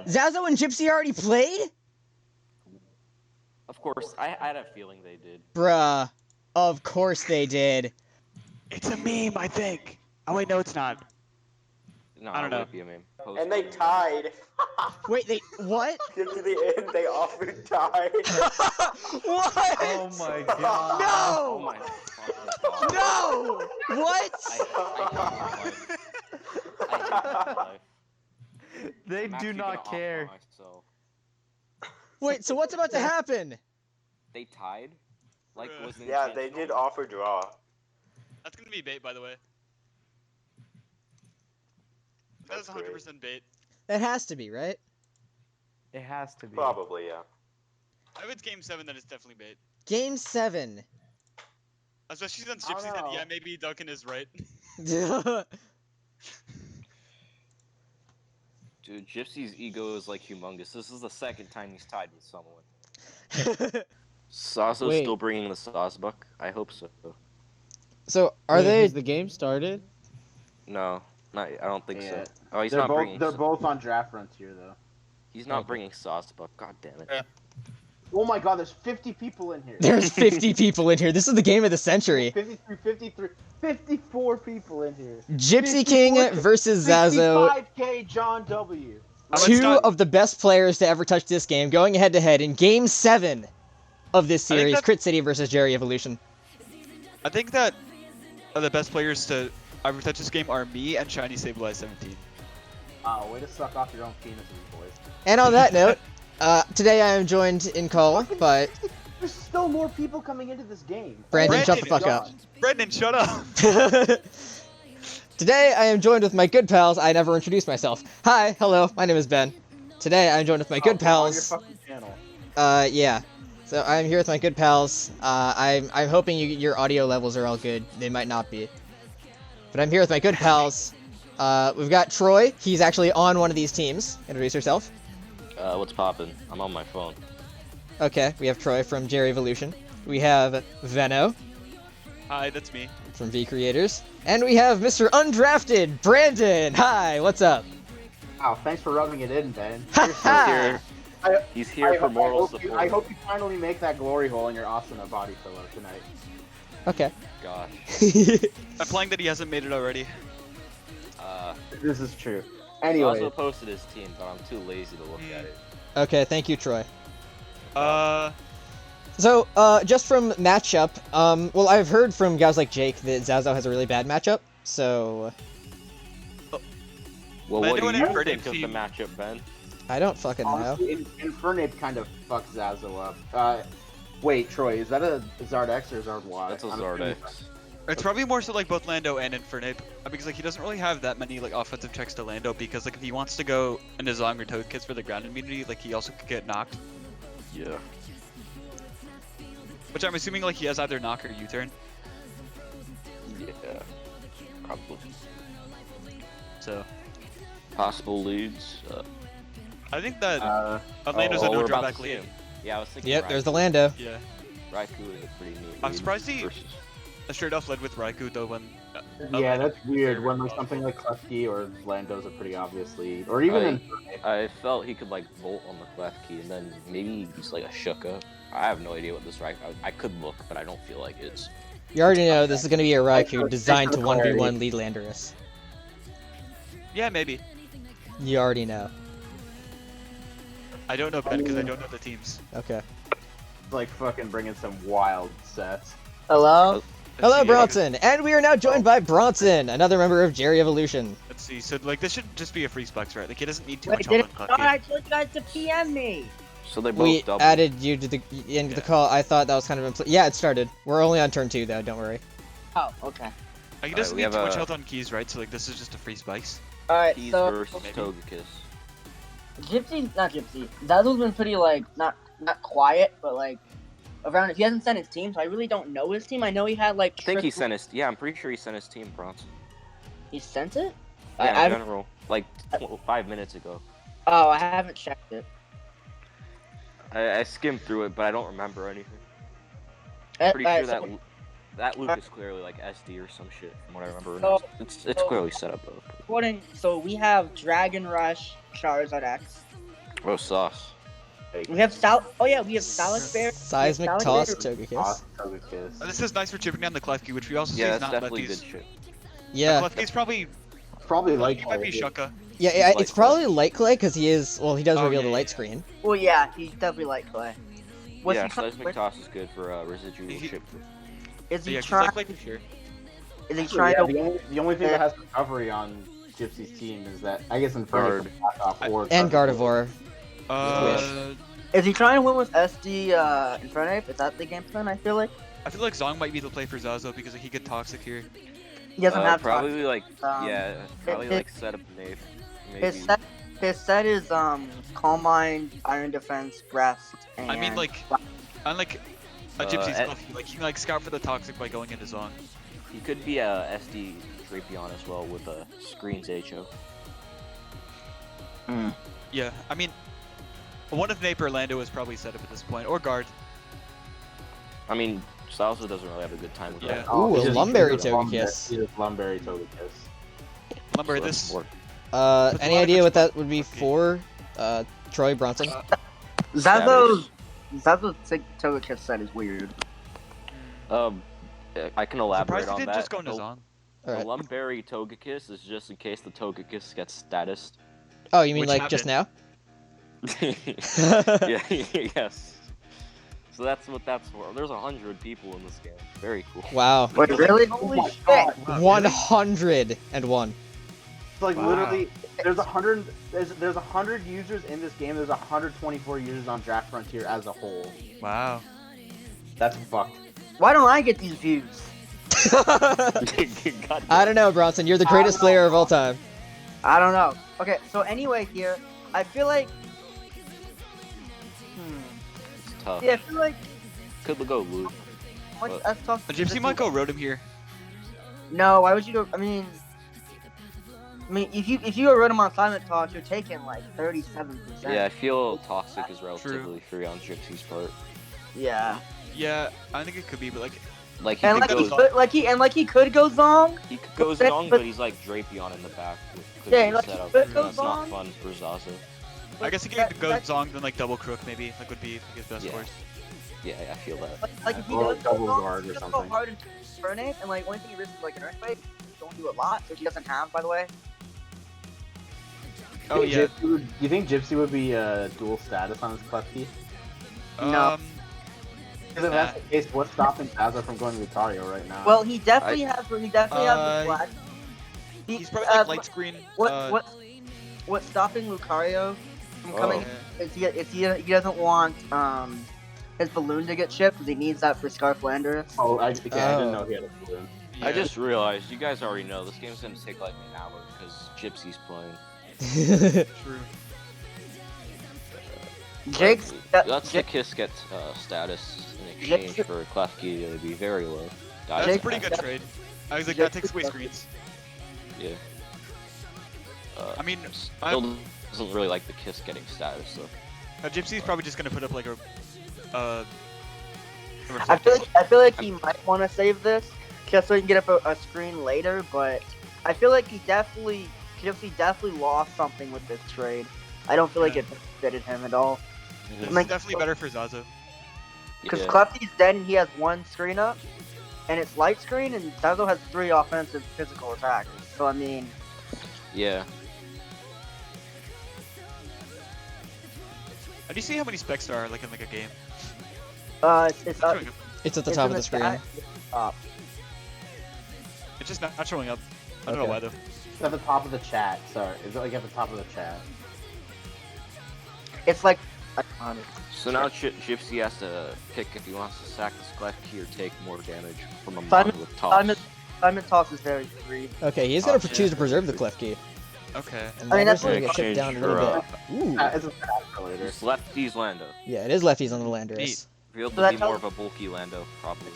Zazo and Gypsy already played? Of course, I had a feeling they did. Bruh. Of course they did. It's a meme, I think. Oh wait, no, it's not. No, I don't know. It would be a meme. And they tied. Wait, they what? Get to the end, they offered tied. What? Oh my god. Oh No! my fucking god. No! What? I hate my life. They I'm do actually not gonna care. off myself. Wait, so what's about to happen? They tied? Like, was it Yeah, they did offer draw. That's gonna be bait, by the way. That's 100% bait. That has to be, right? It has to be. Probably, yeah. If it's game 7, then it's definitely bait. Game 7. Especially since I don't Gypsy said, know. yeah, maybe Duncan is right. Dude, Gypsy's ego is like humongous. This is the second time he's tied with someone. Zazo's Wait. still bringing the sauce buck? I hope so. So, are Wait, they... Has the game started? No, not. I don't think Yeah. so. Oh, he's They're not both bringing. they're both on Draft Frontier though. He's not Okay. bringing sauce buck. God damn it. Yeah. Oh my god, there's 50 people in here. There's 50 people in here. This is the game of the century. 53, 54 people in here. Gypsy King 54 versus Zazo. 55K John W. Two of the best players to ever touch this game, going head-to-head in Game 7 of this series, that- Crit City versus Jerry Evolution. I think that the best players to ever touch this game are me and Shiny Stabilized 17. Oh, way to suck off your own penises, boys. And on that note, today I am joined in call by There's still more people coming into this game. Brandon. Shut the Brandon, fuck up. Brendan, shut up! Today I am joined with my good pals. I never introduced myself. Hi, hello, my name is Ben. Today I am joined with my good Oh, on your pals. fucking channel. Yeah. So I'm here with my good pals. I'm hoping your audio levels are all good. They might not be. But I'm here with my good pals. We've got Troy. He's actually on one of these teams. Introduce yourself. What's poppin'? I'm on my phone. Okay, we have Troy from Jerry Evolution. We have Veno Hi, that's me. from V Creators. And we have Mr. Undrafted, Brandon. Hi, what's up? Wow, thanks for rubbing it in, Ben. Ha ha! Here. I- He's here for moral support. I hope you finally make that glory hole in your Asuna body pillow tonight. Okay. Gosh. I'm playing that he hasn't made it already. This is true. He Anyway, also posted his team, but I'm too lazy to look at it. Okay, thank you, Troy. So, Just from matchup, well, I've heard from guys like Jake that Zazo has a really bad matchup, so Well, But what do anyone in you Verdict think of the team- matchup, Ben? I don't fucking know. honestly, Infernape kind of fucks Zazo up. Wait, Troy, is that a Zard X or Zard Y? That's a I'm Zard assuming- X. it's probably more so like both Lando and Infernape, because like he doesn't really have that many like offensive checks to Lando, because like if he wants to go into Zong or Toad Kits for the ground immunity, like he also could get knocked. Yeah. Which I'm assuming like he has either knock or U-turn. Yeah. Probably. So Possible leads. I think that Lando's a well, no we're about drawback to see lead. him. Yeah, I was thinking. Yep, there's the Lando. Yeah. Raikou is a pretty neat. I'm lead surprised he- versus- I straight off led with Raikou though when. Yeah, that's weird. When there's something like Klefki or Lando's a pretty obvious lead, or even Infernape. I felt he could like volt on the clef key and then maybe he's like a Shuka. I have no idea what this Raikou. I could look, but I don't feel like it's. You already know this is going to be a Raikou designed to Thanks for the 1v1 lead Landorus. Yeah, maybe. You already know. I don't know Ben because I don't know the teams. Okay. Like fucking bringing some wild sets. Hello? Hello, Let's see, Bronson! And we are now joined by Bronson, another member of Jerry Evolution. Let's see. So like this should just be a free specs, right? Like he doesn't need too Wait, much did help it on start? Klefki. I told you guys to PM me. So they both We double. added you to the end of the call. I thought that was kind of yeah, it started. We're only on turn 2 though, don't worry. Oh, okay. Like, he Alright, doesn't we need too have much a- health on keys, right? So like this is just a free spikes. Alright, Keys so versus maybe. Togekiss. not Gypsy. Zazo's been pretty like not quiet, but like around. He hasn't sent his team, so I really don't know his team. I know he had like. I think he Trick- sent his. Yeah, I'm pretty sure he sent his team, Bronson. He sent it. Yeah, I in general, like 5 minutes ago. Oh, I haven't checked it. I skimmed through it, but I don't remember anything. Uh, Pretty alright, sure that so that loop is clearly like SD or some shit from what I remember. So- It's clearly set up though. so we have Dragon Rush, Charizard X, Oh, sauce. We have Oh yeah, we have Salad Bear. Seismic Salad toss, Bear. Togekiss. Togekiss. This is nice for chipping down the Klefki, which we also see Yeah, is that's not definitely lefties. good shit. Yeah. Klefki's probably Probably like he might be Shucka. Yeah, He's it's light probably light clay because he is. Well, he does Oh, reveal yeah, the light yeah. screen. Well, yeah, he's definitely like Clay. Was Yeah, he trying- seismic toss is good for residual He- chip. Is he Yeah, 'cause trying? like sure. Is he So, trying yeah, to? the only thing that has recovery on Gypsy's team is that I guess Inferno Guard. off or And Gardevoir. Is he trying to win with SD Infernape? Is that the game plan? I feel like I feel like Zong might be the play for Zazo because he get toxic here. he doesn't have probably like Um, probably it- like set up Nave. Maybe. His set is Calm Mind, Iron Defense, Rest, and I mean, like, unlike a Gypsy's Ed- Klefki, like he can like scout for the toxic by going into Zong. He could be a SD Drapion as well with a screens HO. Yeah, I mean, one of Nape or Lando is probably set up at this point, or guard. I mean, Salsa doesn't really have a good time with Yeah. that. Ooh, he's a just- Lumberry he's just Togekiss. He's just Lumberry Togekiss. Lumber, So this. that's more- That's a Any lot of idea what that exposure would be for for? Troy Bronson. Zazo's Togekiss set is weird. I can elaborate Surprised he on didn't that. just go into The- Zong. The Alright. Lumberry Togekiss is just in case the Togekiss gets status. Oh, you mean Which like just now? Yeah, yes. So that's what that's for. There's 100 people in this game. Very cool. Wow. Wait, really? Oh Holy my shit! God. 101. It's like Wow. literally, there's 100 users in this game. There's 124 users on Draft Frontier as a whole. Wow. That's fucked. Why don't I get these views? God I don't know, Bronson. You're the greatest player of all time. I don't know. Okay, so anyway, here I feel like. It's tough. Yeah, I feel like. Could go Luke. What, that's tough. A Gypsy might go Rotom here. No, why would you go? I mean, if you go Rotom on Silent Talk, you're taking like 37%. Yeah, I feel Toxic is relatively free on Gypsy's part. Yeah. Yeah, I think it could be, but like, Like he And could like go, he could go Zong. he could go but- Zong, but- but he's like Drapion in the back. Could Yeah, be like, set up. he could go That's not Zong. fun for Zaza. I guess he That- could go that- Zong then like double Crook maybe, like would be his best Yeah. course. Yeah, I feel that. Like if he Or does go double Zong, guard he or does go something. hard into Infernape, and like only thing he risks is like an Earthquake. Don't do a lot, which he doesn't have, by the way. Oh yeah. You think Gypsy would be dual status on his Klefki? No. Because if that's the case, what's stopping Zaza from going to Lucario right now? Well, he definitely has. He definitely has the flag. He's probably like light screen. What's stopping Lucario from coming Oh. is he doesn't want his balloon to get shipped because he needs that for Scarf Landers. Oh, I didn't know he had a balloon. I just realized, you guys already know, this game's gonna take like an hour because Gypsy's playing. True. Jake's Let's the Kiss get status in exchange Jake- for Klefki to be very low. That's Guys, a pretty good trade. I was like, that takes away screens. Yeah. I mean, Still doesn't really like the Kiss getting status though. Gypsy's probably just gonna put up like a. I feel like he might want to save this just so he can get up a screen later, but I feel like Gypsy definitely lost something with this trade. I don't feel like it benefited him at all. This Like- is definitely better for Zazo. Because Yeah. Klefty's dead and he has one screen up, and it's light screen, and Zazo has 3 offensive physical attacks. So I mean, Yeah. Do you see how many specs there are like in like a game? it's up. Showing up. It's at the It's top in of the screen. chat. Up. It's just not showing up. I don't know Okay. why though. It's at the top of the chat. Sorry, is it like at the top of the chat? It's like iconic. So now Gypsy has to pick if he wants to sack this Klefki or take more damage from a Simon- mod with toss. Simon Toss is very free. Okay, he's gonna Oh, choose to preserve the Klefki. Okay. And I mean, Lander's that's gonna what get chipped down a for, little bit. Ooh. It's a stat for later. It's lefties Lando. Yeah, it is lefties on the Landorus. Neat. Revealed So to be that more tells- of a bulky Lando, probably.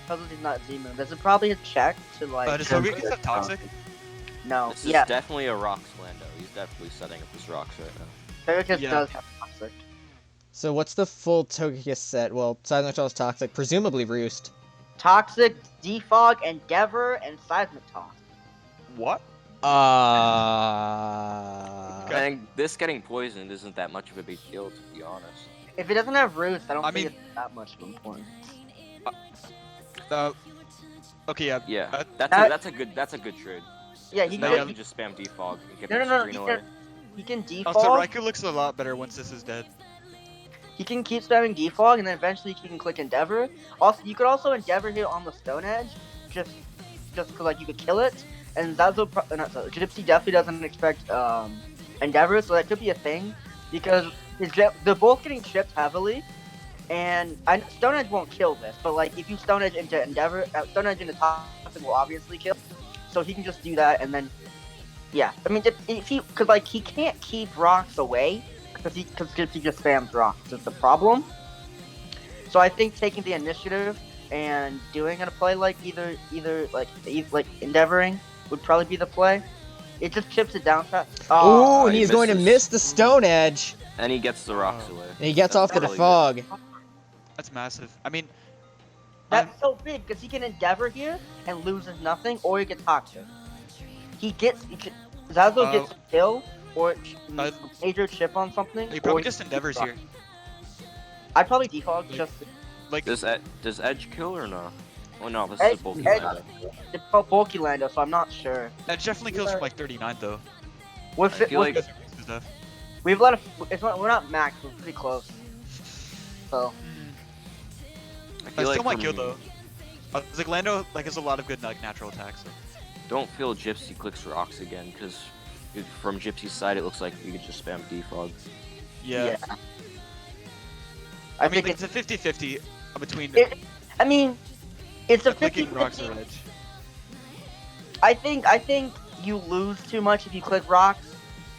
Puzzle is not Z-Moon. This is probably a check to like. Does Togekiss have toxic? No. This is Yeah. definitely a Rocks Lando. He's definitely setting up his Rocks right now. Togekiss Yeah. does have toxic. So what's the full Togekiss set? Well, Silent Shell's Toxic, presumably Roost. Toxic, Defog, Endeavor, and Seismic Toss. What? Okay. And this getting poisoned isn't that much of a big deal, to be honest. If it doesn't have roots, I don't I think mean- it's that much of importance. Okay, yeah. Yeah, That- that's a good trade. Yeah, Because he now can, you can just spam defog and get No, that no, no, screen he away. he can defog. Also, Raikou looks a lot better once this is dead. He can keep spamming defog, and then eventually he can click Endeavor. Also, you could also Endeavor here on the Stone Edge, just because like you could kill it. And Zazo, Gypsy definitely doesn't expect Endeavor, so that could be a thing because they're both getting chipped heavily. And Stone Edge won't kill this, but like if you Stone Edge into Endeavor, Stone Edge into Toxic will obviously kill. So he can just do that, and then yeah. I mean, if he, cause like he can't keep rocks away. Because Gypsy just spams rocks is the problem. So I think taking the initiative and doing a play like either like Endeavoring would probably be the play. It just chips it down fast. Ooh, and he he's going to misses. miss the Stone Edge. And he gets the rocks away. And he gets That's off the really defog. That's massive. I mean, That's so big because he can Endeavor here and loses nothing, or he gets Toxic. Zazo gets a kill or major chip on something. he probably or just endeavors here. I'd probably default just Like, Does Edge kill or no? Oh no, this Edge- is a bulky Edge- Lando. it's called bulky Lando, so I'm not sure. Edge definitely kills from like 39 though. With I feel like- Stuff. we have a lot of. We're not max. We're pretty close. So I I feel still might from- kill though. It's like Lando like has a lot of good like natural attacks. Don't feel Gypsy clicks rocks again, because from Gypsy's side it looks like you could just spam defog. Yeah. I, I mean, think it's a 50-50 between I mean, it's a 50. clicking rocks or Edge. I think you lose too much if you click rocks,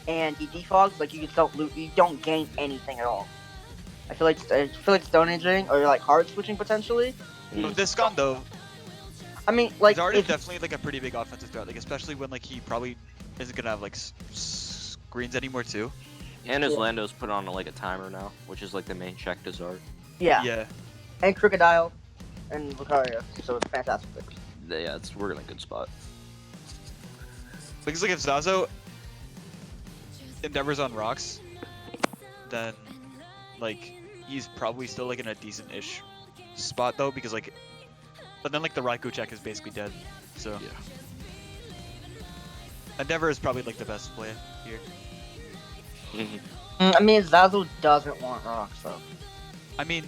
and he defogs. Like you just don't lose. You don't gain anything at all. I feel like Stone Aging or like hard switching potentially. With this gun though, I mean, like Zard is if, definitely like a pretty big offensive threat. Like especially when like he probably isn't gonna have like screens anymore too. And his Yeah. Lando's put on like a timer now, which is like the main check to Zard. yeah, Yeah. and Crocodile, and Lucario. So it's fantastic. Yeah, we're in a good spot. Because like if Zazo endeavors on rocks, then like he's probably still like in a decent-ish spot though, because like, but then like the Raikou check is basically dead. So Yeah. Endeavor is probably like the best play here. I mean, Zazo doesn't want rocks though. I mean,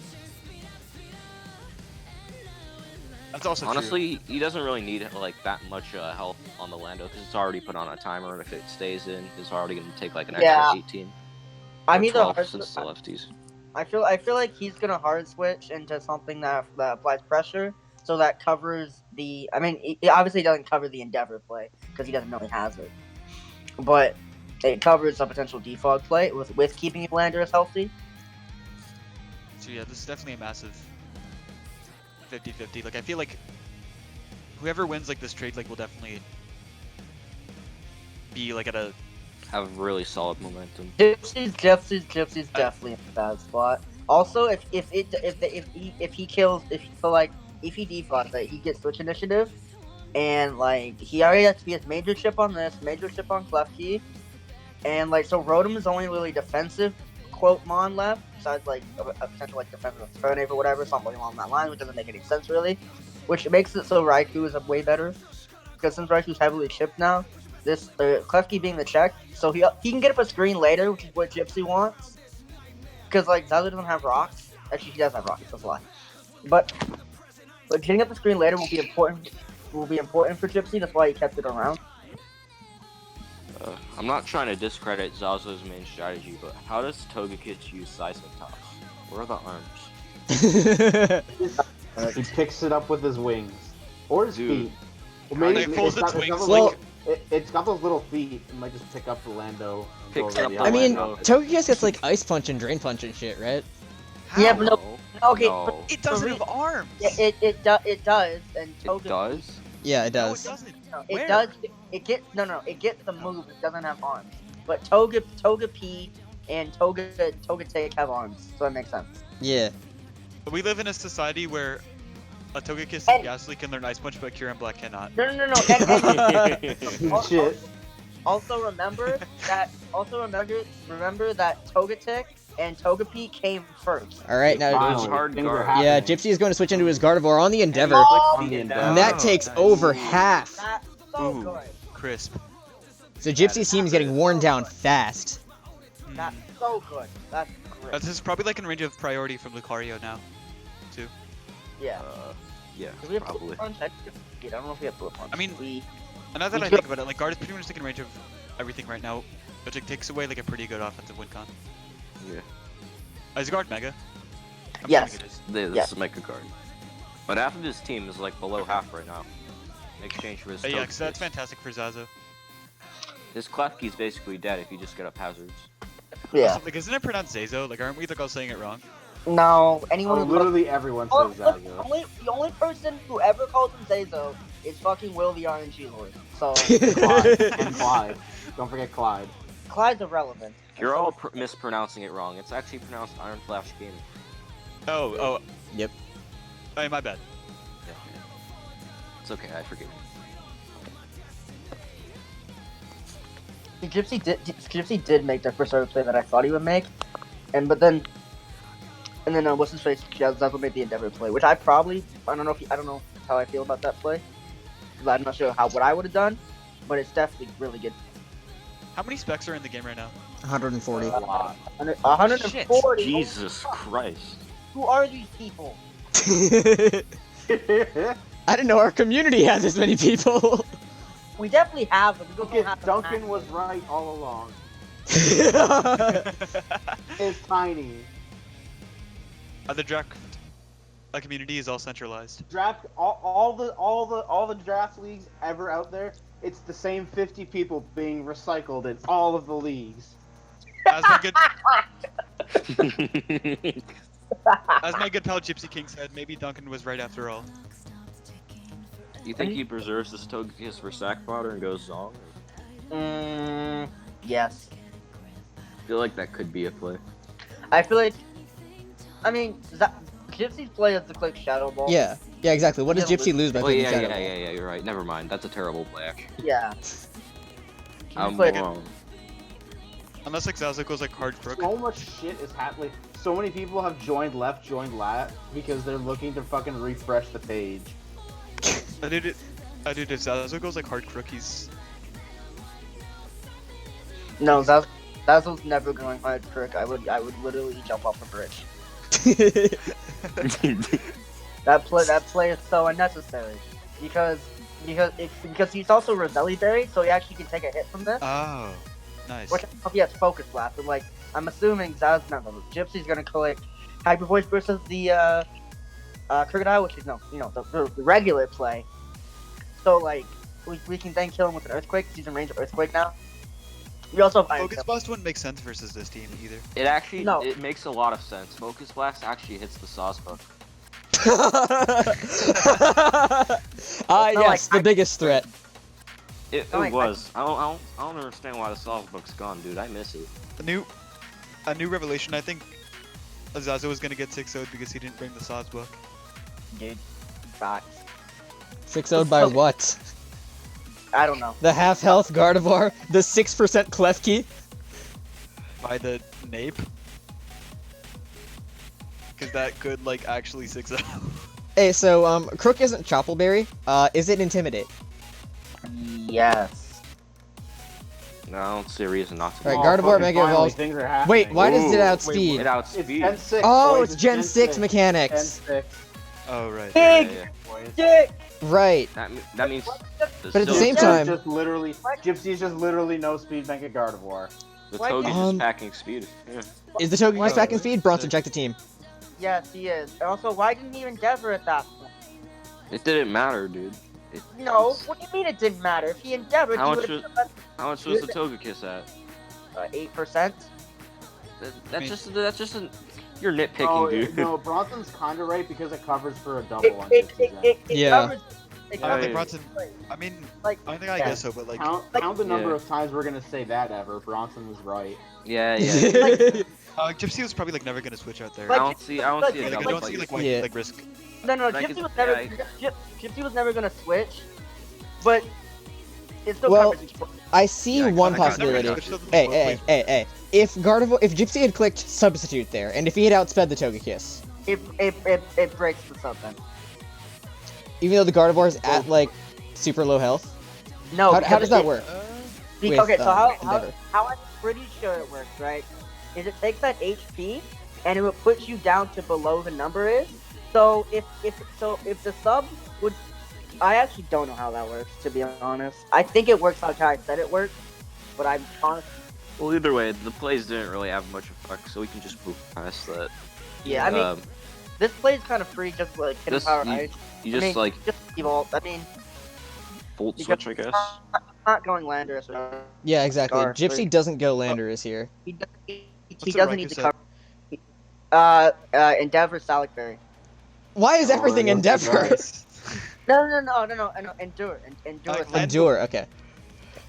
that's also true. Honestly, he doesn't really need like that much health on the Lando because it's already put on a timer, and if it stays in, it's already going to take like an extra Yeah. 18. I or mean, 12 since the lefties. I feel like he's gonna hard switch into something that applies pressure, so that covers the. I mean, it obviously doesn't cover the Endeavor play because he doesn't know he has it, but it covers a potential defog play with keeping your Landers healthy. So yeah, this is definitely a massive 50-50. Like I feel like whoever wins like this trade like will definitely be like at a Have really solid momentum. Gypsy's definitely in a bad spot. Also, if he defaults that he gets switch initiative, and like he already has major chip on this, major chip on left key, and like so Rotom is only really defensive quote mon left, besides like a potential like defensive Fernave or whatever, something along that line, which doesn't make any sense really. Which makes it so Raikou is way better, because since Raikou's heavily chipped now, this Klefki being the check, so he can get up a screen later, which is what Gypsy wants. Because like Zazo doesn't have rocks. Actually, he does have rocks. That's a lie. But getting up the screen later will be important. Will be important for Gypsy. That's why he kept it around. I'm not trying to discredit Zazo's main strategy, but how does Togekiss use Seismic Toss? Where are the arms? He picks it up with his wings or his Dude. feet. Or maybe Like, folds its wings Well, it's got those little feet. It might just pick up the Lando. And Picks go up the the I other mean, way. Lando. Togekiss gets like ice punch and drain punch and shit, right? Yeah, but no. Okay, No. It doesn't For have arms. Yeah, it does, and Toga. It does? Yeah, it No, it does. doesn't. No, Where? it does. It gets it gets the move. It doesn't have arms. But Toga P and Toga Take have arms, so that makes sense. Yeah. We live in a society where a Togekiss And- and Ghastly can learn Ice Punch, but Kyurem Black cannot. No. And Shit. also remember that Also remember that Togetic and Togepi came first. All right, now. Finally, hard things are guard. happening. Yeah, Gypsy is going to switch into his Gardevoir on the Endeavor. On the And Endeavor. that takes over nice. half. That's so Ooh. good. Crisp. So Gypsy's team is getting worn down fast. That's so good. That's great. This is probably like in range of priority from Lucario now, too. Yeah. Yeah, Do we have probably. Bullet Punch? I don't know if we have Bullet Punch. I mean, we, And now that We I could- think about it, like guard is pretty much like in range of everything right now, which like takes away like a pretty good offensive win con. Yeah. Is guard mega? I'm Yes. assuming it is. This Yeah. is a mega card. But half of his team is like below half right now. In exchange for his Yeah, because that's Togekiss. fantastic for Zazo. His Klefki's basically dead if you just get up hazards. yeah. Also, like, isn't it pronounced Zazo? Like, aren't we like all saying it wrong? No, anyone who Literally everyone Oh, says look, Zazo. the only person who ever calls him Zazo is fucking Will the RNG Lord. So Clyde. And Clyde. Don't forget Clyde. Clyde's irrelevant. You're all mispronouncing it wrong. It's actually pronounced Iron Flash Gaming. Oh. Yep. Hey, my bad. Yeah. It's okay, I forgive you. Gypsy did make the first sort of play that I thought he would make, and then what's his face? Zazo made the Endeavor play, which I don't know how I feel about that play. 'Cause I'm not sure what I would have done, but it's definitely really good. How many specs are in the game right now? 140. A lot. 140. Jesus Christ. Who are these people? I didn't know our community had this many people. We definitely have them. We just Look don't at have them Duncan was right all along. yeah, It's tiny. The draft community is all centralized. Draft all the draft leagues ever out there. It's the same 50 people being recycled in all of the leagues. As my good pal Gypsy King said, maybe Duncan was right after all. You think he preserves his Togekiss for sack fodder and goes Zong? Yes. I feel like that could be a play. I feel like, Gypsy's play is the click Shadow Ball. yeah, exactly. What does Yeah, Gypsy lose by Oh playing yeah, Shadow yeah, Ball? yeah, you're right. Never mind. That's a terrible play, actually. Yeah. I'm played it. wrong. Unless like Zazo goes like hard crook. So much shit is happening. So many people have joined left, joined lat because they're looking to fucking refresh the page. Dude, if Zazo goes like hard crook, he's No, Zazo's never going hard trick. I would literally jump off a bridge. That play is so unnecessary because he's also Roselli Berry, so he actually can take a hit from this. oh, nice. Which I don't know if he has Focus Blast, but like I'm assuming Gypsy's gonna collect Hyper Voice versus the Crocodile, which is the regular play. So like we can then kill him with an Earthquake. 'Cause he's in range of Earthquake now. We also have Iron Focus Tail. Blast wouldn't make sense versus this team either. It actually, No. it makes a lot of sense. Focus Blast actually hits the Sawsbuck. Yes, the biggest threat. It No, I- was. I don't understand why the Sawsbuck's gone, dude. I miss it. A new revelation. I think Zazo was gonna get 6-0'd because he didn't bring the Saw's book. Dude, facts. 6-0'd by what? I don't know. The half health Gardevoir, the 6% Klefki. By the Nape. Because that could like actually 6-0. Hey, so Crook isn't Choppleberry. Is it Intimidate? Yes. No, I don't see a reason not to. Right, Oh, Gardevoir fucking Mega finally, Evolves. things are happening. Wait, why does it Ooh, outspeed? It It's Gen outspeeds. 6. Oh, boys, it's Gen 6 Gen mechanics. 6. Oh right. Big Yeah. boys. dick. Right. That means. But at the same Gypsy's time- just literally, Gypsy's just literally no speed Mega Gardevoir. the Why Toge's can't- just packing speed. Yeah. Is the Togekiss What? back in speed? Bronson, check the team. Yes, he is. And also, why didn't he Endeavor at that point? It didn't matter, dude. No, what do you mean it didn't matter? If he Endeavored, How he much would was- have How much was the Togekiss at? 8%. That's just you're nitpicking, Oh, dude. no, Bronson's kinda right because it covers for a double on It Gypsy's end. Yeah. covers- it I don't think Hey. Bronson. I mean, Like, I think I yeah. guess so, but like, Count the number Yeah. of times we're gonna say that ever. Bronson was right. Yeah. Gypsy was probably like never gonna switch out there. I Like- don't see a Like, I double don't see fight. like why Yeah. like risk. no, Like Gypsy it's- was never. yeah, Gypsy was never gonna switch, but it still Well, covers each point. I see Yeah, I one kinda- possibility. I kinda- Hey. If if Gypsy had clicked substitute there, and if he had outsped the Togekiss, It breaks the sub then. even though the Gardevoir's at like super low health, No. how because does that it- work? with, Okay, so Endeavor? how I'm pretty sure it works, right? Is it takes that HP and it will put you down to below the number is. So if the sub would, I actually don't know how that works, to be honest. I think it works like how I said it works, but I'm honest. Well, either way, the plays didn't really have much effect, so we can just move past that. Yeah, I mean, Um, this play is kind of free, just like hidden Just- power you- ice. you I just mean, just evolve. I mean, Volt because- switch, I guess. not going Landorus or Yeah, exactly. Scar. Gypsy doesn't go Landorus here. he What's the doesn't Raikou need to set? cover. Endeavor, Salicberry. Why is everything yeah, Endeavor? right. No, Endure. Endure, okay.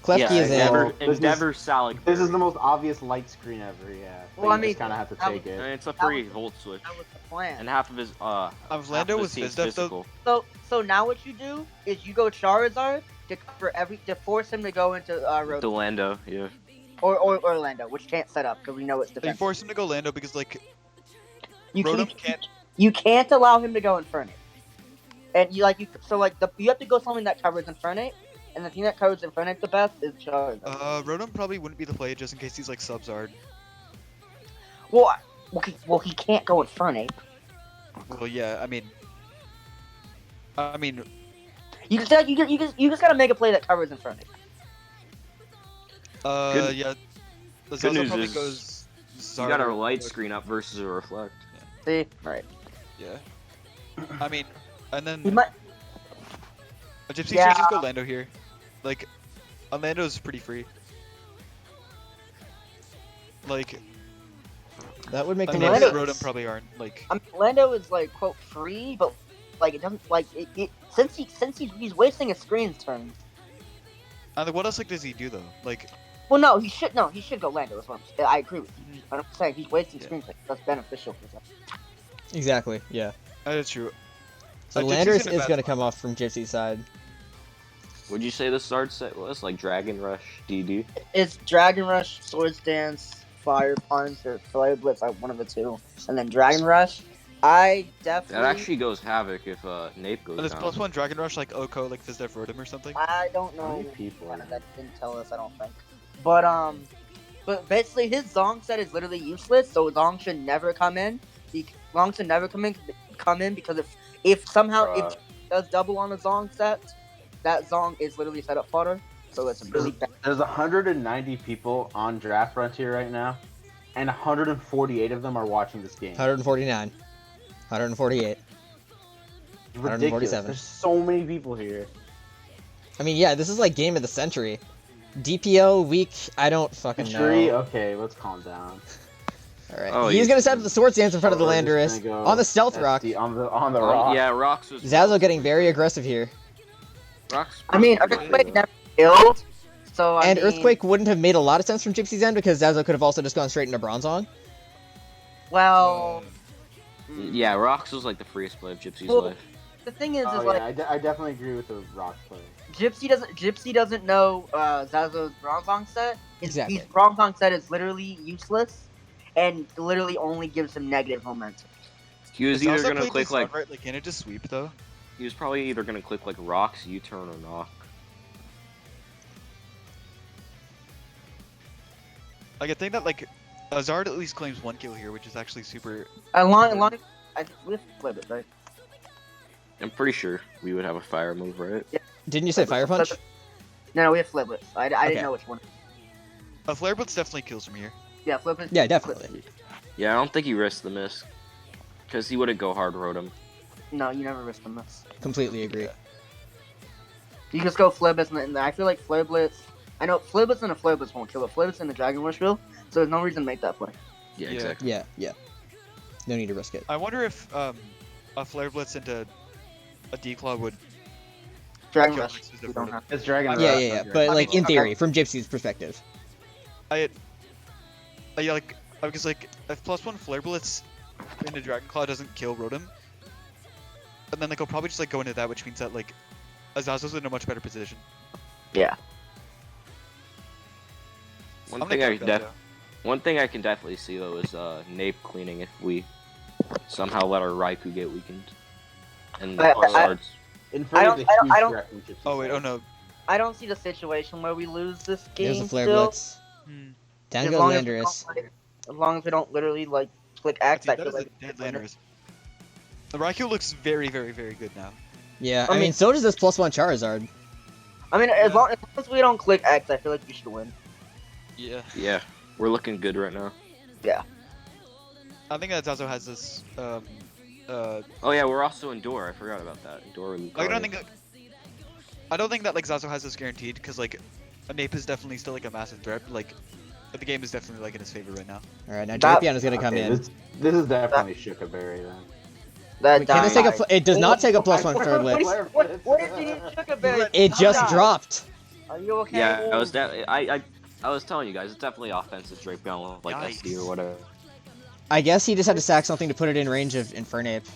Klefki Yeah, is in. Endeavor, This is- Endeavor Salic. This is the most obvious light screen ever, yeah. Well, I you mean, just kind of have to that take And it. it's a free Volt switch. That was the plan. And half of his, half Lando of with his team's Fizdef, though- physical. So now what you do is you go Charizard to cover to force him to go into Rotom Delando, yeah. or Orlando, which can't set up because we know it's They defensive. force him to go Lando because like You Rotom can't, can't. you can't allow him to go Infernape. And you have to go something that covers Infernape, and the thing that covers Infernape the best is Charizard. Rotom probably wouldn't be the play just in case he's like Sub-Zard. Well, he can't go Infernape. Well, yeah, I mean, You just gotta make a play that covers Infernape. Good- yeah. The good Zazo news probably is goes. You got a Zard- light screen up versus a reflect. See, right? Yeah. I mean, and then He might. a Gypsy Yeah. should just go Lando here. Like, Lando's pretty free. Like, That would make the Lando most and sense. Rotom probably aren't like. I mean, Lando is like quote free, but like it doesn't like it since he's wasting his screen's turn. And what else like does he do though? Like, Well, no, he should go Lando. Is what I agree with you. But I'm saying he's wasting screen time. That's beneficial for him. Exactly, yeah. that's true. So Gypsy's Landorus in a is bad going to spot. come off from Gypsy's side. Would you say the start set was like Dragon Rush, DD? It's Dragon Rush, Swords Dance, Fire Punch, or Flare Blitz, like one of the two, and then Dragon Rush. I definitely. That actually goes Havoc if Nape goes There's down. +1 Dragon Rush like Oko, like Fizdef Rotom or something. I don't How know. many people are That didn't tell us. I don't think. But basically his Zong set is literally useless. So Zong should never come in. Zong should never come in because if somehow if it does double on the Zong set, that Zong is literally set up fodder. So it's really bad. There's 190 people on Draft Frontier right now, and 148 of them are watching this game. 149. 148. It's ridiculous. 147. There's so many people here. I mean, yeah, this is like game of the century. DPL week, I don't fucking Tree, know. okay, let's calm down. Alright. Oh, He's he's- going to set up the Swords Dance in front of the We're just Landorus. gonna go On the Stealth Rock. SD on the rock. Yeah, Rocks was. Zazo getting very aggressive here. Rocks. I mean, Earthquake never killed. So I And mean, Earthquake wouldn't have made a lot of sense from Gypsy's end because Zazo could have also just gone straight into Bronzong. Well, Yeah, Rocks was like the freest play of Gypsy's Well, life. the thing is, Oh, like yeah, I definitely agree with the rock play. Gypsy doesn't know Zazo's Bronzong set. Exactly. His Bronzong set is literally useless, and literally only gives him negative momentum. He was Is either Zazo gonna played click this like right? Like, can it just sweep though? he was probably either gonna click like Rocks, U-turn, or Knock. Like, I think that like Zard at least claims 1 kill here, which is actually super. With flip it, right? I'm pretty sure we would have a fire move, right? Didn't you say Fire Punch? No, we have flip it. I Okay. didn't know which one. A Flare Blitz definitely kills from here. Yeah, flip it. Yeah, definitely. Yeah, I don't think he risked the miss. Because he wouldn't go hard Rotom. No, you never risk a miss. Completely agree. You just go flip it, and I feel like Flare Blitz. I know Flare Blitz and a Flare Blitz won't kill, but Flare Blitz and the Dragon Rush will. So there's no reason to make that play. Yeah, Yeah. exactly. Yeah. No need to risk it. I wonder if a Flare Blitz into a D-Claw would Dragon kill Rush. Max's We Rotom. don't have. It's Dragon Yeah, Rush, yeah. not But Dragon like Rush. in theory, from Gypsy's perspective. Yeah, like because like if +1 Flare Blitz into Dragon Claw doesn't kill Rotom, and then like I'll probably just like go into that, which means that like Azazo's in a much better position. Yeah. One I'm thing gonna I go def Zazo. one thing I can definitely see though is Nape cleaning if we somehow let our Raikou get weakened. And I- Zard's Inferno's a huge I don't- threat from Gypsy Oh wait, King. oh no. I don't see the situation where we lose this There's a game flare still. blitz. Hmm. Down As goes long as, we Landorus. don't, like, as long as we don't literally like click X, Dude, I that feel is a like dead Landorus. The Raikou looks very, very, very good now. Yeah, I I mean, mean- so does this +1 Charizard. I mean, Yeah. as long as we don't click X, I feel like we should win. Yeah. yeah, we're looking good right now. I think that Zazo has this. Oh yeah, we're also in Door. I forgot about that. Door. I don't think. I don't think that like Zazo has this guaranteed because like, a Nape is definitely still like a massive threat. Like, the game is definitely like in his favor right now. All right, now That- Drapion is gonna come Okay, in. This is definitely Shukaberry then. That Can this take a? died. It does not take a +1 What- flare blitz. What did you need Sugar Berry? It just died. dropped. Are you okay? Yeah, I was telling you guys, it's definitely offensive Drapion with like Yikes. SD or whatever. I guess he just had to sack something to put it in range of Infernape.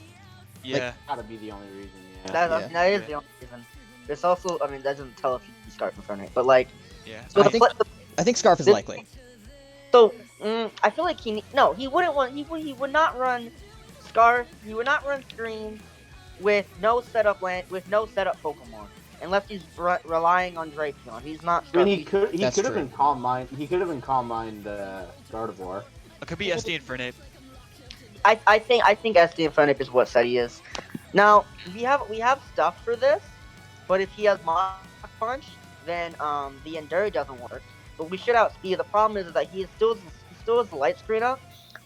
Yeah. Gotta be the only reason. Yeah. That is the only reason. It's also, I mean, that doesn't tell if you start in front of it, but like, Yeah. so I the think- pla- I think Scarf is This- likely. So, I feel like he wouldn't want, he would not run Scarf, he would not run Screen with no setup Pokemon, unless he's relying on Drapion. He's not. I mean, he could That's have true. been Calm Mind. He could have been Calm Mind Gardevoir. It could be SD and Fernape. I think SD Infernape is what said he is. Now we have stuff for this, but if he has Mach Punch, then the Endure doesn't work. But we should outspeed. The problem is that he still has the light screen up,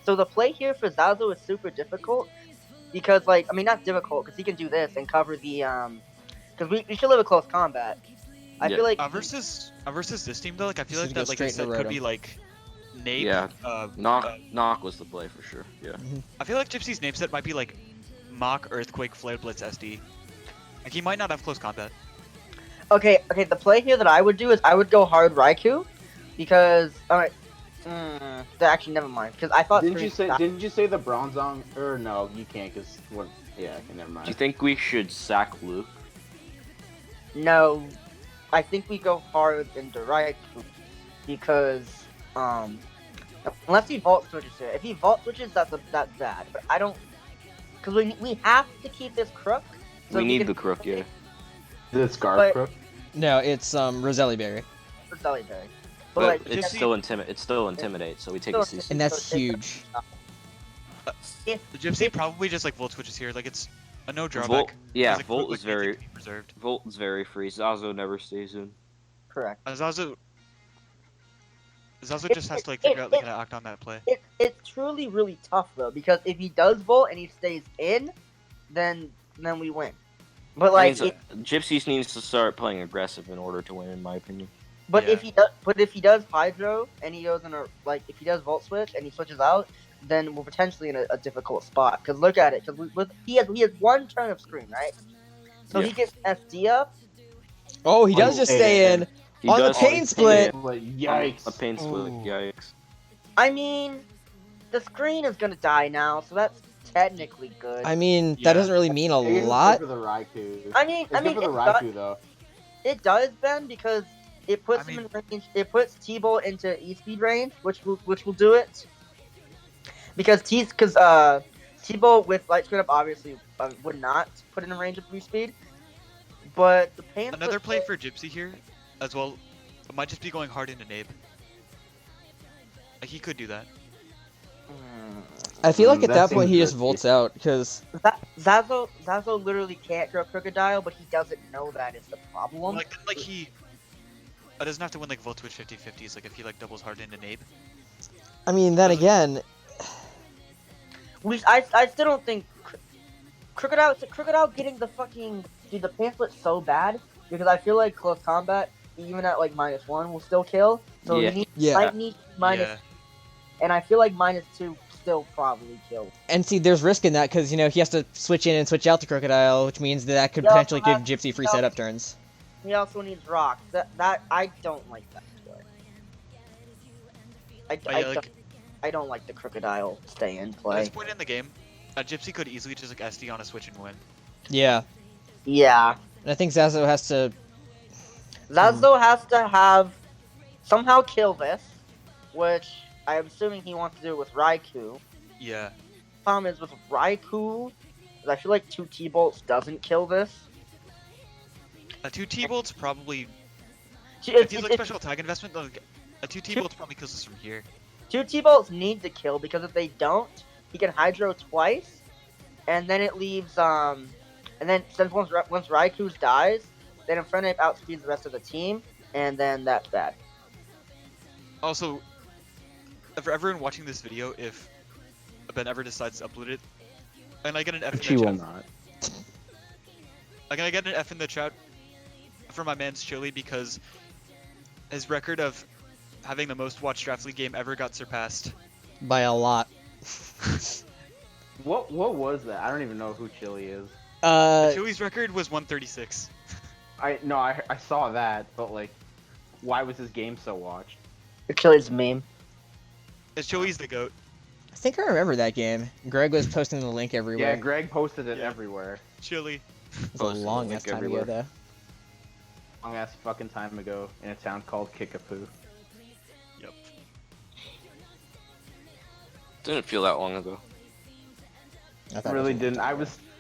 so the play here for Zazo is super difficult because like I mean not difficult because he can do this and cover the because we should live a close combat. I Yeah. feel like Versus this team though, like I feel Should like go that like straight this set into could Rotom. be like Nape. Yeah. Uh, Knock was the play for sure. Yeah. I feel like Gypsy's Nape set might be like Mach, Earthquake, Flare Blitz, SD. Like he might not have close combat. okay. The play here that I would do is I would go hard Raikou because alright. Actually, never mind. Because I thought. Didn't you Screen- say the Bronzong? Or no, you can't. Cause what? Yeah, okay, never mind. Do you think we should sack Luke? No, I think we go hard into Raikou because unless he vault switches here. If he vault switches, that's bad. But I don't because we have to keep this Crook. So We need can the Crook, yeah. Is it Scarf but- Crook? No, it's Roselli Berry, for Celeberry. But like, it's Gypsy- still It's still intimidate, so we take a CC. and that's huge. The Gypsy probably just like Volt switches here. Like it's a no drawback. Volt, yeah, Because, like, Volt Quick is Wit needs very to be preserved. Volt is very free. Zazo never stays in. Correct. Zazo just has to like figure out like how to act on that play. It's truly really tough though because if he does Volt and he stays in, then we win. But like, Gypsies needs to start playing aggressive in order to win, in my opinion. But Yeah. if he does Hydro and he goes in a like if he does Volt Switch and he switches out, then we're potentially in a difficult spot. Cause look at it, cause he has one turn of screen, right? So Yeah. he gets SD up. Oh, he does just stay in. He On the does pain split. Yikes. A pain split. Ooh. Yikes. I mean, the screen is gonna die now, so that's technically good. I mean, Yeah. that doesn't really mean a I guess it's lot. good for the Raikou. I mean, It's good for the Raikou though. it does, Ben, because it puts I him mean- in range. It puts T-Bolt into E-Speed range, which will do it. Because T-Bolt with Light Screen up obviously would not put it in range of E-Speed. But the pain. Another play for Gypsy here, as well, it might just be going hard into Nabe. Like he could do that. I feel like at That that point he seems just risky. volts out because Zazo literally can't grow Crocodile, but he doesn't know that is the problem. Like he doesn't have to win like Volt Switch 50-50s. Like if he like doubles hard into Nabe. I mean, then again, I still don't think Crocodile getting the fucking the pamphlet's so bad because I feel like close combat even at like -1 will still kill. So Yeah. he needs, Yeah. might need minus, Yeah. and I feel like -2 still probably kill. and see, there's risk in that because you know he has to switch in and switch out the Crocodile, which means that could Yeah, potentially give but- Gypsy free yeah. setup turns. He also needs rocks. That I don't like that play. I don't like the Crocodile stay in At play. this point in the game, Gypsy could easily just like SD on a switch and win. Yeah, Yeah, and I think Zazo has to. Zazo has to have somehow kill this which I'm assuming he wants to do it with Raikou. Yeah. Problem is with Raikou, I feel like 2 T-bolts doesn't kill this. A 2 T-bolts probably. Two- If he's like special attack investment, like, a 2 T-bolts probably kills us from here. 2 T-bolts need to kill because if they don't, he can Hydro twice, and then it leaves and then since once Raikou dies, then Infernape outspeeds the rest of the team, and then that's bad. Also, for everyone watching this video, if Ben ever decides to upload it, and I get an F in She the will chat. not. Like, I get an F in the chat for my man's Chili because his record of having the most watched Draft League game ever got surpassed. By a lot. What was that? I don't even know who Chili is. Chili's record was 136. I saw that, but like, why was his game so watched? Achilles meme. It's Chili's the GOAT. I think I remember that game. Greg was posting the link Yeah, everywhere. Greg posted it Yeah. everywhere. Chili. It was a Posted the long ass link time everywhere. ago, though. Long ass fucking time ago in a town called Kickapoo. Yep. Didn't feel that long ago. I I thought it really was- didn't.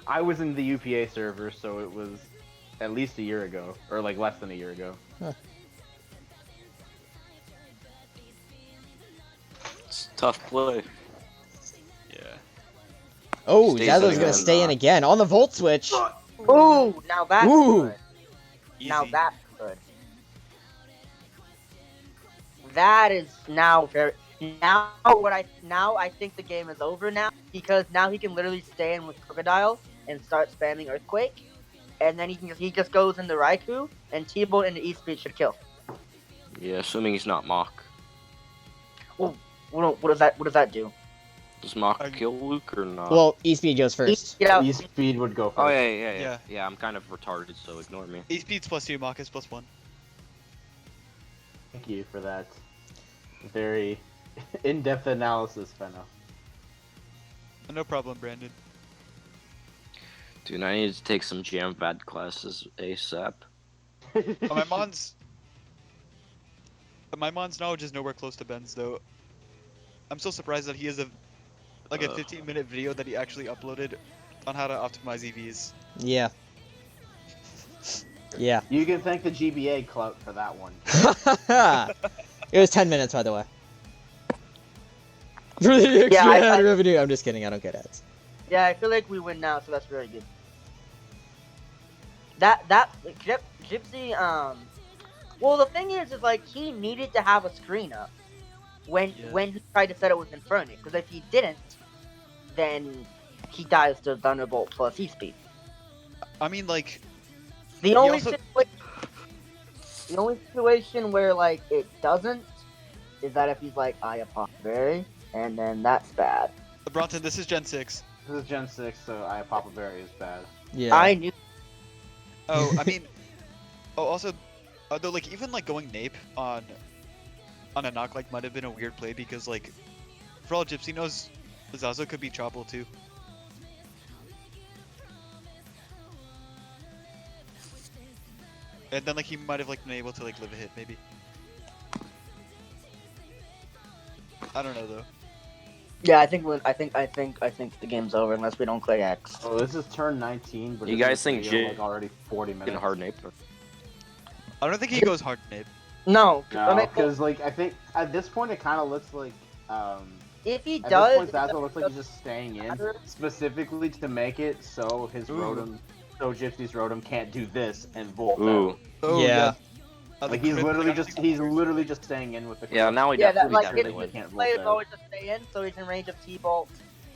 I was in the UPA server, so it was at least a year ago, or like less than a year ago. It's a tough play. Yeah. Oh, Stays Zazo's in gonna again. stay in again on the Volt switch. Ooh, now that's Ooh. good. Easy. Now that's good. That is now very. Now I think the game is over now because now he can literally stay in with Crocodile and start spamming Earthquake, and then he just goes into Raikou and T-Bolt into E-Speed should kill. Yeah, assuming he's not Mach. What does that do? Does Mach I- kill Luke or not? Well, E-Speed goes first. Get out. E-Speed would go first. oh yeah. Yeah. Yeah, I'm kind of retarded, so ignore me. E-Speed's +2, Mach is +1. Thank you for that very in-depth analysis, Fenno. No problem, Brandon. Dude, I need to take some jam bad classes ASAP. Oh, my Mon's knowledge is nowhere close to Ben's, though. I'm still surprised that he has a 15-minute video that he actually uploaded on how to optimize EVs. Yeah. Yeah. You can thank the GBA clout for that one. It was 10 minutes, by the way. For the extra Yeah, ad revenue. I'm just kidding. I don't get ads. Yeah, I feel like we win now, so that's very good. Gypsy, well, the thing is like he needed to have a screen up when he tried to set it with Infernape, because if he didn't, then he dies to Thunderbolt plus E-Speed. I mean, like, The only also- situation where like it doesn't is that if he's like I Apothecary, and then that's bad. Bronson, this is Gen 6. This is Gen 6, so I Papa Berry is bad. Yeah. I knew. Oh, I mean, also, though, like, even like going Nape on a knock like might have been a weird play because like, for all Gypsy knows, Zazo could be Chopple too. And then like he might have like been able to like live a hit maybe. I don't know though. Yeah, I think the game's over unless we don't click X. Oh, this is turn 19, but You this guys is think video, J- like already 40 minutes. In hard nape. I don't think he goes hard Nape. No, No, because like I think at this point it kind of looks like if he at does, this point Zazo looks like he's just staying in specifically to make it so his Ooh. Rotom, so Gypsy's Rotom can't do this and Volt. Ooh. out. Oh Yeah. Like he's literally just staying in with the. Yeah, now he yeah, that definitely like definitely his win. can't play is Volt always to stay in, so he's in range of T-Bolt.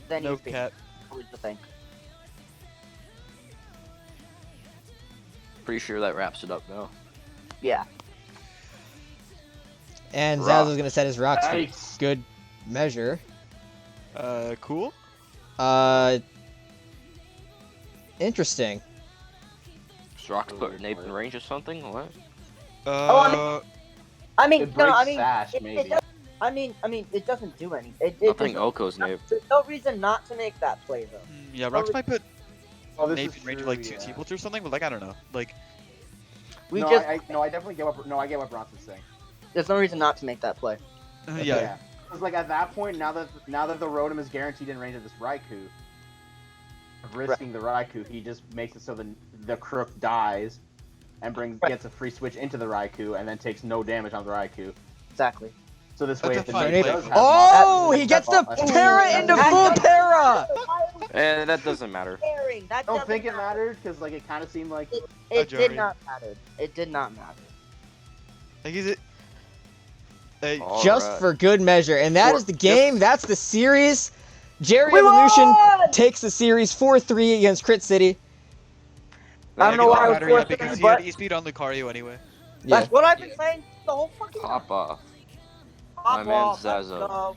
Then No he's cap. always the thing. Pretty sure that wraps it up now. Yeah. And Rock. Zazo's gonna set his rocks for Nice. good measure. Cool. Interesting. Does Rock put Nape in range or something? What? I mean, It no, breaks I mean, Sash, it maybe. does, I mean, it doesn't do anything. I think Oko's Nape. There's no reason not to make that play though. Yeah, Rocks might put Oh, this Nape is in range of true, like 2 yeah. T-Bolts or something, but like I don't know. Like We no, just I definitely get what. No, I get what Bronson's saying. there's no reason not to make that play. Yeah. Because like at that point, now that the Rotom is guaranteed in range of this Raikou, risking the Raikou, he just makes it so the Crook dies, and gets a free switch into the Raikou, and then takes no damage on the Raikou. Exactly. So this That's way, a if the fine Nape play. does have Oh, Mox, he gets the that's- para into full para! That doesn't matter. Caring. That I don't doesn't think it matter. mattered because like it kind of seemed like It did Ajari. not matter. It did not matter. Like, is it? Hey, Just Alright. for good measure. And that is the game. That's the series. Jerry We Evolution won! takes the series 4-3 against Crit City. I don't know it why doesn't I was matter yet forcing because it, he had but E-speed on Lucario anyway. Yeah. that's what I've been saying the whole fucking time. Pop off. Pop man off, Zazo. Let's go.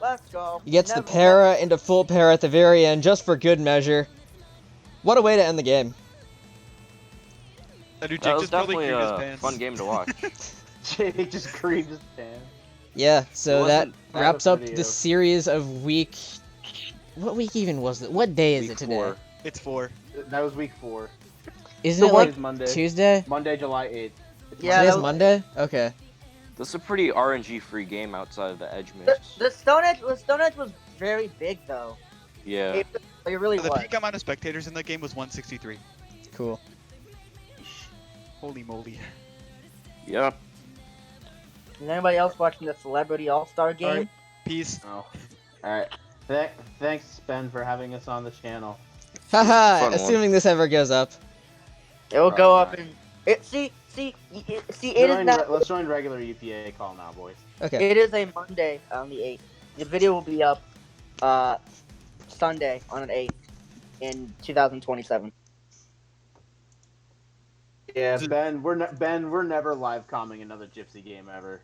Let's go. He gets the Never- para into full para at the very end, just for good measure. What a way to end the game. That dude That Jake was just probably definitely creamed his a pants. fun game to watch. Jake just creamed his pants. Yeah, so It that wasn't wraps bad up video. the series of week... What week even was it? What day is Week it today? 4. It's 4. That was week 4. Isn't So it what- like Monday. Tuesday? Monday, July 8th. It's Yeah, Today's that was- Monday? Okay. This is a pretty RNG free game outside of the edge The, mix. the Stone Edge was very big though. Yeah. It really The was. peak amount of spectators in that game was 163. Cool. Holy moly. Yep. Is anybody else watching the Celebrity All-Star game? Alright. Peace. Oh. Alright. Thanks, Ben, for having us on the channel. Haha, Fun one. assuming this ever goes up. It will go Probably up in. It is not. Let's join regular UPA call now, boys. Okay. It is a Monday on the 8th. The video will be up Sunday on the 8th in 2027. Yeah, Ben, we're never live comming another Gypsy game ever.